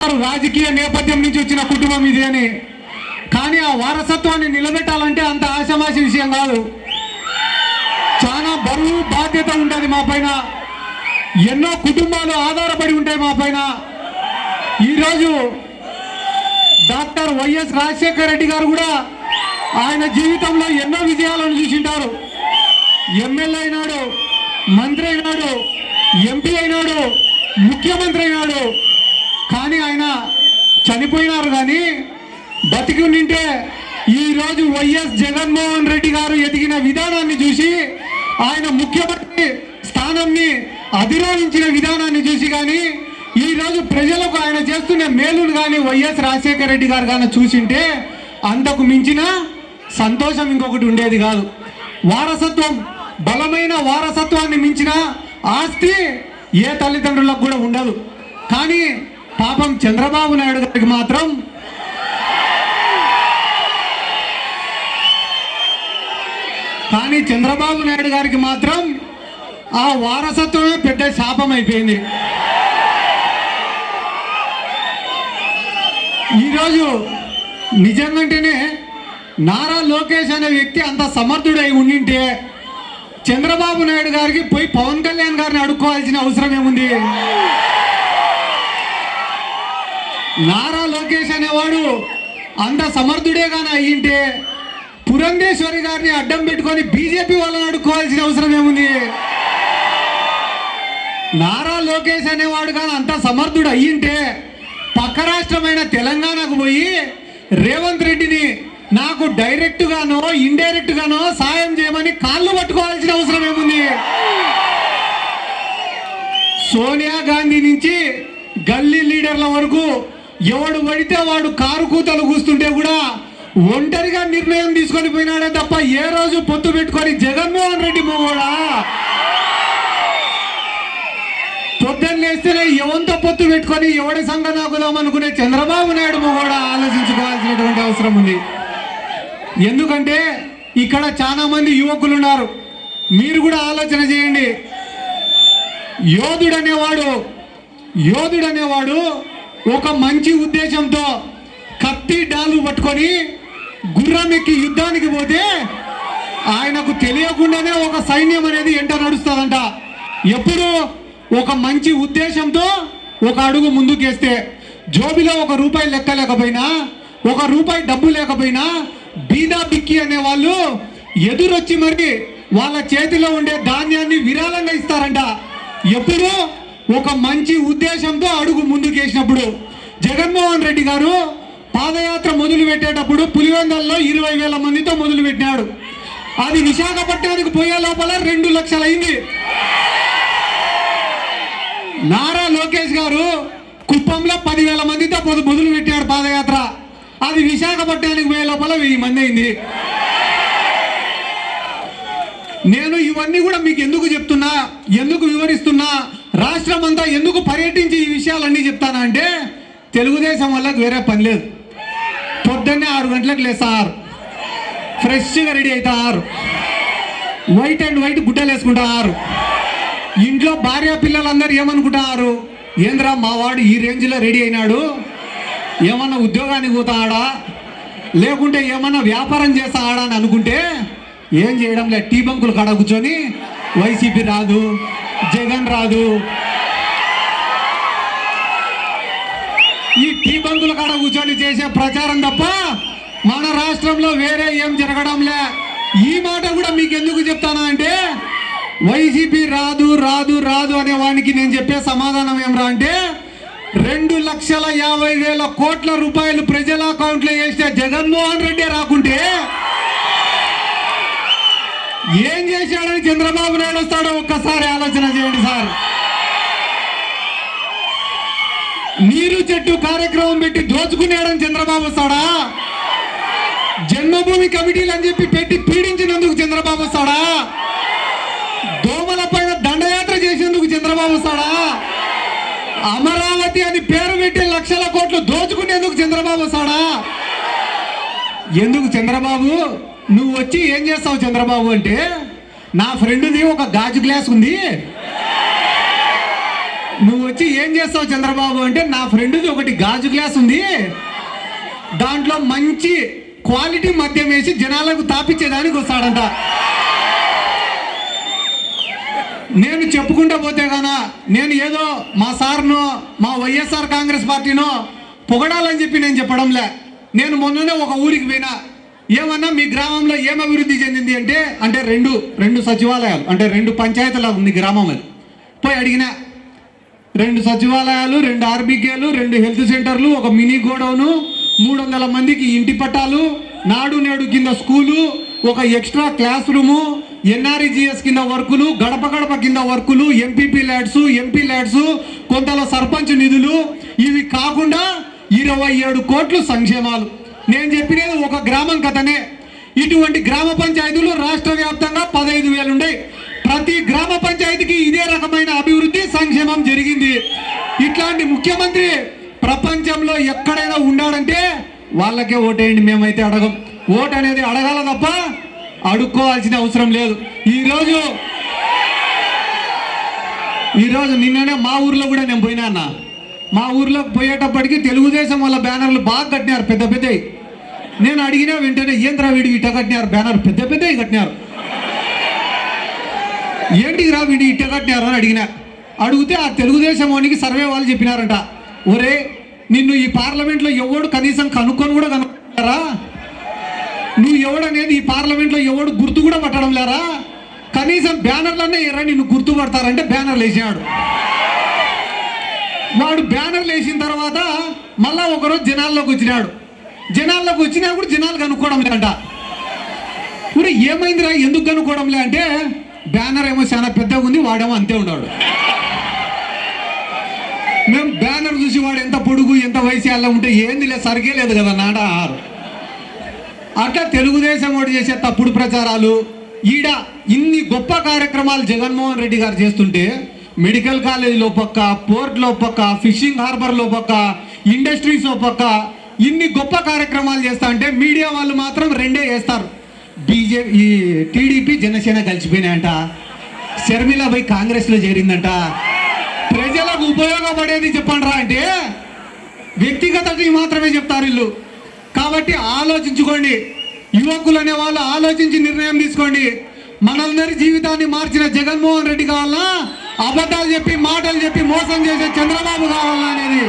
చెప్తారు రాజకీయ నేపథ్యం నుంచి వచ్చిన కుటుంబం ఇది అని. కానీ ఆ వారసత్వాన్ని నిలబెట్టాలంటే అంత ఆషామాషి విషయం కాదు. చాలా బరువు బాధ్యత ఉంటుంది మా పైన. ఎన్నో కుటుంబాలు ఆధారపడి ఉంటాయి మా పైన. ఈరోజు డాక్టర్ వైఎస్ రాజశేఖర రెడ్డి గారు కూడా ఆయన జీవితంలో ఎన్నో విజయాలను చూసింటారు. ఎమ్మెల్యే అయినాడు, మంత్రి అయినాడు, ఎంపీ అయినాడు, ముఖ్యమంత్రి అయినాడు. కానీ ఆయన చనిపోయినారు. కానీ బతికి ఉంటే ఈరోజు వైఎస్ జగన్మోహన్ రెడ్డి గారు ఎదిగిన విధానాన్ని చూసి, ఆయన ముఖ్యమంత్రి స్థానాన్ని అధిరోహించిన విధానాన్ని చూసి కానీ, ఈరోజు ప్రజలకు ఆయన చేస్తున్న మేలును కానీ వైఎస్ రాజశేఖర రెడ్డి గారు కానీ చూసింటే అంతకు మించిన సంతోషం ఇంకొకటి ఉండేది కాదు. వారసత్వం, బలమైన వారసత్వాన్ని మించిన ఆస్తి ఏ తల్లిదండ్రులకు కూడా ఉండదు. కానీ పాపం చంద్రబాబు నాయుడు గారికి మాత్రం ఆ వారసత్వమే పెద్ద శాపం అయిపోయింది. ఈరోజు నిజంగానే నారా లోకేష్ అనే వ్యక్తి అంత సమర్థుడై ఉండింటే చంద్రబాబు నాయుడు గారికి పోయి పవన్ కళ్యాణ్ గారిని అడుక్కోవాల్సిన అవసరం ఏముంది? నారా లోకేష్ అనేవాడు అంత సమర్థుడే కానీ అయ్యింటే పురంధేశ్వరి గారిని అడ్డం పెట్టుకొని బీజేపీ వాళ్ళని అడుక్కోవాల్సిన అవసరం ఏముంది? నారా లోకేష్ అనేవాడు కానీ అంత సమర్థుడు అయ్యింటే పక్క రాష్ట్రమైన తెలంగాణకు పోయి రేవంత్ రెడ్డిని నాకు డైరెక్ట్ గానో ఇండైరెక్ట్ గానో సాయం చేయమని కాళ్ళు పట్టుకోవాల్సిన అవసరం ఏముంది? సోనియా గాంధీ నుంచి గల్లీ లీడర్ల వరకు ఎవడు పడితే వాడు కారు కూతలు కూస్తుంటే కూడా ఒంటరిగా నిర్ణయం తీసుకొని పోయినాడే తప్ప ఏ రోజు పొత్తు పెట్టుకొని జగన్మోహన్ రెడ్డి మొగోడా పొద్దున్న లేస్తేనే ఎవరితో పొత్తు పెట్టుకొని ఎవడి సంఘం నాకుదాం అనుకునే చంద్రబాబు నాయుడు మొగోడా ఆలోచించుకోవాల్సినటువంటి అవసరం ఉంది. ఎందుకంటే ఇక్కడ చాలా మంది యువకులు ఉన్నారు. మీరు కూడా ఆలోచన చేయండి. యోధుడనేవాడు ఒక మంచి ఉద్దేశంతో కత్తి డాలు పట్టుకొని గుర్రం ఎక్కి యుద్ధానికి పోతే ఆయనకు తెలియకుండానే ఒక సైన్యం అనేది ఎంట నడుస్తుందంట. ఎప్పుడు ఒక మంచి ఉద్దేశంతో ఒక అడుగు ముందుకేస్తే జోబిలో ₹1 లెక్క లేకపోయినా, ₹1 డబ్బు లేకపోయినా బీదా బిక్కి అనే వాళ్ళు ఎదురొచ్చి మరి వాళ్ళ చేతిలో ఉండే ధాన్యాన్ని విరాళంగా ఇస్తారంట. ఎప్పుడు ఒక మంచి ఉద్దేశంతో అడుగు ముందుకేసినప్పుడు. జగన్మోహన్ రెడ్డి గారు పాదయాత్ర మొదలు పెట్టేటప్పుడు పులివెందల్లో 20,000 మందితో మొదలు పెట్టినాడు. అది విశాఖపట్నానికి పోయే లోపల 2 లక్షలు అయింది. నారా లోకేష్ గారు కుప్పంలో 10,000 మందితో మొదలు పెట్టాడు పాదయాత్ర. అది విశాఖపట్నానికి పోయే లోపల 1000 మంది అయింది. నేను ఇవన్నీ కూడా మీకు ఎందుకు చెప్తున్నా, ఎందుకు వివరిస్తున్నా, రాష్ట్రం అంతా ఎందుకు పర్యటించి ఈ విషయాలన్నీ చెప్తానా అంటే తెలుగుదేశం వాళ్ళకి వేరే పని లేదు. పొద్దున్నే 6 గంటలకు లేస్తారు, ఫ్రెష్గా రెడీ అవుతారు, వైట్ అండ్ వైట్ గుడ్డలు వేసుకుంటారు. ఇంట్లో భార్య పిల్లలందరూ ఏమనుకుంటారు, ఏంద్రా మావాడు ఈ రేంజ్లో రెడీ అయినాడు, ఏమన్నా ఉద్యోగానికి పోతాడా లేకుంటే ఏమన్నా వ్యాపారం చేస్తాడా అని అనుకుంటే ఏం చేయడం లేదు. టీ బంకులు కాడ కూర్చొని వైసీపీ రాదు, జగన్ రాదు, ఈ టీ బంకుల కాడ కూర్చొని చేసే ప్రచారం తప్ప మన రాష్ట్రంలో వేరే ఏం జరగడంలే. ఈ మాట కూడా మీకు ఎందుకు చెప్తానా అంటే వైసీపీ రాదు రాదు రాదు అనే వానికి నేను చెప్పే సమాధానం ఏమరా అంటే 2,50,000 కోట్ల రూపాయలు ప్రజల అకౌంట్లో వేస్తే జగన్మోహన్ రెడ్డి రాకుంటే ఏం చేశాడని చంద్రబాబు నాయుడు వస్తాడో ఒక్కసారి ఆలోచన చేయండి సార్. నీరు చెట్టు కార్యక్రమం పెట్టి దోచుకునేయడం చంద్రబాబు వస్తాడా? జన్మభూమి కమిటీలు అని చెప్పి పెట్టి పీడించినందుకు చంద్రబాబు వస్తాడా? దోమల పైన దండయాత్ర చేసేందుకు చంద్రబాబు వస్తాడా? అమరావతి అని పేరు పెట్టి లక్షల కోట్లు దోచుకునేందుకు చంద్రబాబు వస్తాడా? ఎందుకు చంద్రబాబు నువ్వు వచ్చి ఏం చేస్తావు చంద్రబాబు అంటే, నా ఫ్రెండ్ది ఒక గాజు గ్లాస్ ఉంది, నువ్వు వచ్చి ఏం చేస్తావు చంద్రబాబు అంటే, నా ఫ్రెండ్ది ఒకటి గాజు గ్లాస్ ఉంది, దాంట్లో మంచి క్వాలిటీ మద్యం వేసి జనాలకు తాపించేదానికి వస్తాడంట. నేను చెప్పుకుంటా పోతే గానా నేను ఏదో మా సార్ను మా వైఎస్ఆర్ కాంగ్రెస్ పార్టీనో పొగడాలని చెప్పి నేను చెప్పడంలే. నేను మొన్ననే ఒక ఊరికి పోయినా, ఏమన్నా మీ గ్రామంలో ఏం అభివృద్ధి చెందింది అంటే రెండు సచివాలయాలు అంటే 2 పంచాయతీలు ఉంది గ్రామం. అది పోయి అడిగినా, 2 సచివాలయాలు, 2 ఆర్బీకేలు, 2 హెల్త్ సెంటర్లు, ఒక మినీ గోడౌను, 300 మందికి ఇంటి పట్టాలు, నాడు నేడు కింద స్కూలు, ఒక ఎక్స్ట్రా క్లాస్ రూము, ఎన్ఆర్ఈజిఎస్ కింద వర్కులు, గడప గడప కింద వర్కులు, ఎంపీపీ ల్యాడ్స్, ఎంపీ ల్యాడ్స్, కొంతలో సర్పంచ్ నిధులు, ఇవి కాకుండా 27 కోట్లు సంక్షేమాలు. నేను చెప్పినది ఒక గ్రామం కథనే. ఇటువంటి గ్రామ పంచాయతీలు రాష్ట్ర వ్యాప్తంగా 15,000 ఉన్నాయి. ప్రతి గ్రామ పంచాయతీకి ఇదే రకమైన అభివృద్ధి సంక్షేమం జరిగింది. ఇట్లాంటి ముఖ్యమంత్రి ప్రపంచంలో ఎక్కడైనా ఉన్నాడంటే వాళ్ళకే ఓటేయండి. మేమైతే అడగం. ఓటు అనేది అడగాల తప్ప అడుక్కోవాల్సిన అవసరం లేదు. ఈరోజు నిన్ననే మా ఊర్లో కూడా నేను పోయినా అన్న. మా ఊర్లోకి పోయేటప్పటికి తెలుగుదేశం వాళ్ళ బ్యానర్లు బాగా కట్టినారు, పెద్ద పెద్దవి. నేను అడిగినా వెంటనే, ఏంద్రా వీడి ఇట్ట కట్టినారు బ్యానర్, పెద్ద పెద్దవి కట్టినారు, ఏంటికి రా వీడి ఇట్ట కట్టినారు అని అడిగినా. అడిగితే ఆ తెలుగుదేశం వానికి సర్వే వాళ్ళు చెప్పినారంట, ఒరే నిన్ను ఈ పార్లమెంట్లో ఎవడు కనీసం కనుక్కొని కూడా కనుక్కుంటారా, నువ్వు ఎవడనేది ఈ పార్లమెంట్లో ఎవడు గుర్తు కూడా పట్టడం లేరా, కనీసం బ్యానర్లనే ఎర్రా నిన్ను గుర్తుపడతారంటే బ్యానర్లు వేసినాడు. వాడు బ్యానర్లు వేసిన తర్వాత మళ్ళా ఒకరోజు జనాల్లోకి వచ్చినాడు. జనాల్లోకి వచ్చినా కూడా జనాలు కనుక్కోవడం లేదంట. ఇప్పుడు ఏమైందిరా ఎందుకు కనుక్కోవడం లే అంటే, బ్యానర్ ఏమో చాలా పెద్దగా ఉంది, వాడేమో అంతే ఉన్నాడు. మేము బ్యానర్ చూసి వాడు ఎంత పొడుగు ఎంత వయసు అలా ఉంటే ఏంది లేదు, సరిగే లేదు కదా నాడ. అట్లా తెలుగుదేశం వాడు చేసే తప్పుడు ప్రచారాలు. ఈడ ఇన్ని గొప్ప కార్యక్రమాలు జగన్మోహన్ రెడ్డి గారు చేస్తుంటే, మెడికల్ కాలేజీలో పక్క, పోర్ట్లో పక్క, ఫిషింగ్ హార్బర్లో పక్క, ఇండస్ట్రీస్లో పక్క ఇన్ని గొప్ప కార్యక్రమాలు చేస్తా అంటే మీడియా వాళ్ళు మాత్రం 2 వేస్తారు. బీజేపీ టీడీపీ జనసేన కలిసిపోయినాయంట, షర్మిల పోయి కాంగ్రెస్లో చేరిందంట. ప్రజలకు ఉపయోగపడేది చెప్పండి రా అంటే వ్యక్తిగతకి మాత్రమే చెప్తారు వీళ్ళు. కాబట్టి ఆలోచించుకోండి, యువకులు అనే వాళ్ళు ఆలోచించి నిర్ణయం తీసుకోండి. మనందరి జీవితాన్ని మార్చిన జగన్మోహన్ రెడ్డి కావాలా, అబద్ధాలు చెప్పి మాటలు చెప్పి మోసం చేసే చంద్రబాబు కావాలా అనేది